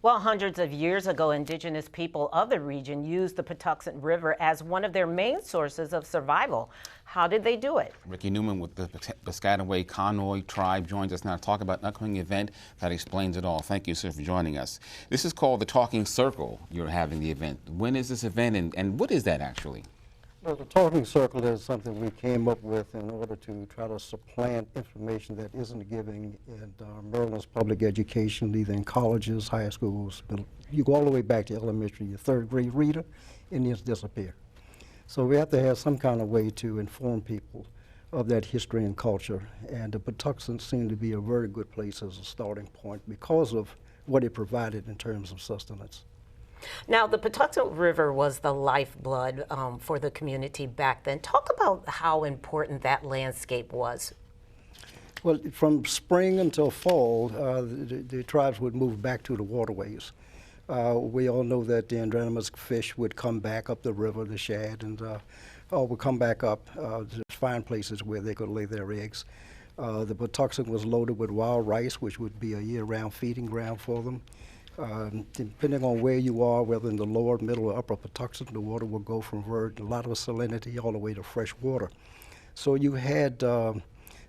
Well, hundreds of years ago, indigenous people of the region used the Patuxent River as one of their main sources of survival. How did they do it? Rico Newman with the Piscataway Conoy tribe joins us now to talk about an upcoming event that explains it all. Thank you, sir, for joining us. This is called the Talking Circle. You're having the event. When is this event, and what is that actually? Well, the Talking Circle is something we came up with in order to try to supplant information that isn't given in Maryland's public education, either in colleges, high schools. You go all the way back to elementary, your third grade reader, Indians disappear. So we have to have some kind of way to inform people of that history and culture, and the Patuxent seemed to be a very good place as a starting point because of what it provided in terms of sustenance. Now, the Patuxent River was the lifeblood for the community back then. Talk about how important that landscape was. Well, from spring until fall, the tribes would move back to the waterways. We all know that the anadromous fish would come back up the river, the shad, and would come back up to find places where they could lay their eggs. The Patuxent was loaded with wild rice, which would be a year-round feeding ground for them. Depending on where you are, whether in the lower, middle, or upper Patuxent, the water will go from a lot of salinity all the way to fresh water. So you had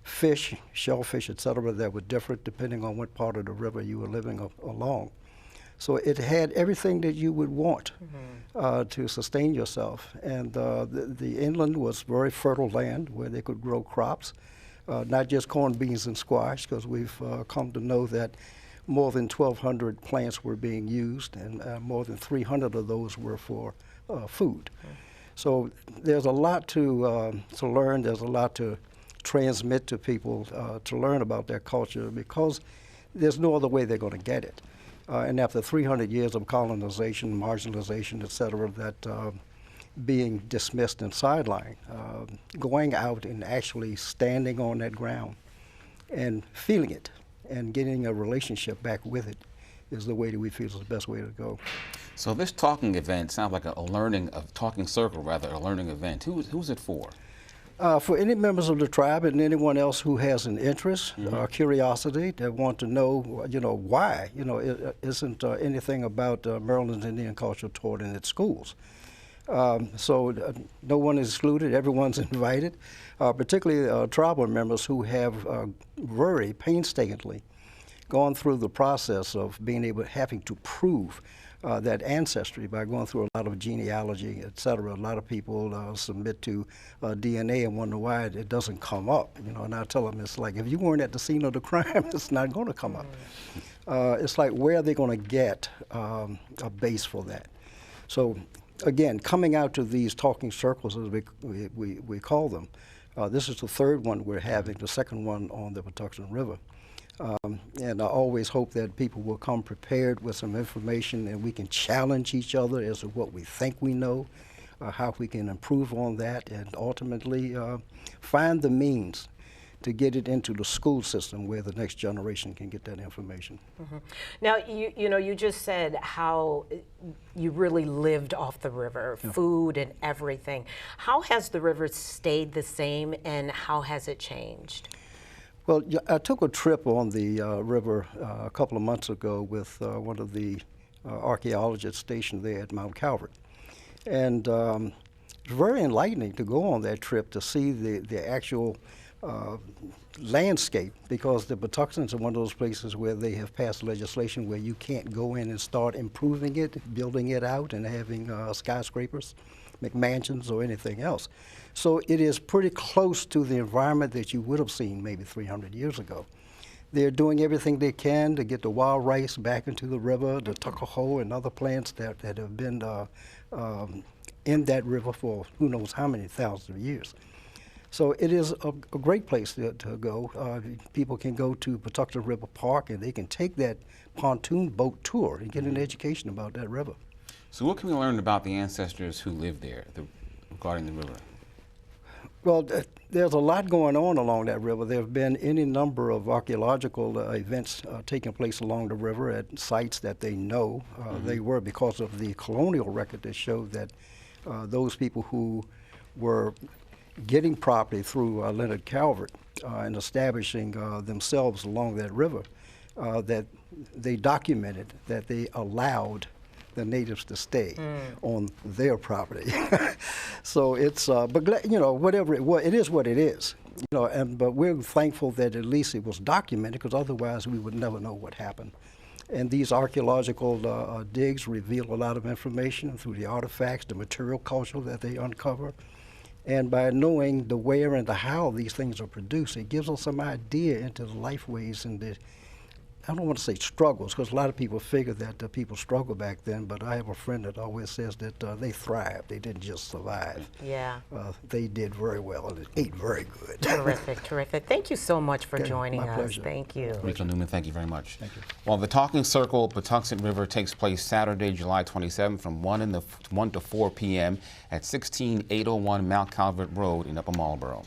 fish, shellfish, etc., that were different depending on what part of the river you were living along. So it had everything that you would want to sustain yourself. And the inland was very fertile land where they could grow crops, not just corn, beans, and squash, because we've come to know that more than 1,200 plants were being used, and more than 300 of those were for food. So there's a lot to learn. There's a lot to transmit to people to learn about their culture, because there's no other way they're going to get it. And after 300 years of colonization, marginalization, et cetera, that being dismissed and sidelined, going out and actually standing on that ground and feeling it and getting a relationship back with it is the way that we feel is the best way to go. So this talking event sounds like a talking circle, rather, a learning event. Who's it for? For any members of the tribe and anyone else who has an interest, curiosity, that want to know, why, isn't anything about Maryland's Indian culture taught in its schools. So no one is excluded, everyone's invited, particularly tribal members who have very painstakingly gone through the process of having to prove that ancestry by going through a lot of genealogy, et cetera. A lot of people submit to DNA and wonder why it doesn't come up, and I tell them it's like, if you weren't at the scene of the crime, it's not going to come up. It's like, where are they going to get a base for that? So again, coming out to these talking circles, as we call them, this is the third one we're having, the second one on the Patuxent River. And I always hope that people will come prepared with some information and we can challenge each other as to what we think we know, how we can improve on that, and ultimately find the means to get it into the school system where the next generation can get that information. Now, you just said how you really lived off the river, food and everything. How has the river stayed the same, and how has it changed? Well, I took a trip on the river a couple of months ago with one of the archaeologists stationed there at Mount Calvert. And it was very enlightening to go on that trip to see the actual landscape, because the Patuxents are one of those places where they have passed legislation where you can't go in and start improving it, building it out, and having skyscrapers, McMansions, or anything else. So it is pretty close to the environment that you would have seen maybe 300 years ago. They're doing everything they can to get the wild rice back into the river, the tuckahoe and other plants that have been in that river for who knows how many thousands of years. So it is a great place to go. People can go to Patuxent River Park and they can take that pontoon boat tour and get an education about that river. So what can we learn about the ancestors who lived there regarding the river? Well, there's a lot going on along that river. There have been any number of archaeological events taking place along the river at sites that they know. They were because of the colonial record that showed that those people who were getting property through Leonard Calvert and establishing themselves along that river that they documented that they allowed the natives to stay on their property. So it's, but you know, whatever it is what it is. You know, but we're thankful that at least it was documented, because otherwise we would never know what happened. And these archaeological digs reveal a lot of information through the artifacts, the material culture that they uncover. And by knowing the where and the how these things are produced, it gives us some idea into the lifeways and the, I don't want to say struggles, because a lot of people figure that people struggle back then, but I have a friend that always says that they thrived. They didn't just survive. Yeah. They did very well and ate very good. Terrific, terrific. Thank you so much for joining my us. pleasure. Thank you. Rico Newman, thank you very much. Thank you. Well, the Talking Circle Patuxent River takes place Saturday, July 27th from 1 to 4 p.m. at 16801 Mount Calvert Road in Upper Marlboro.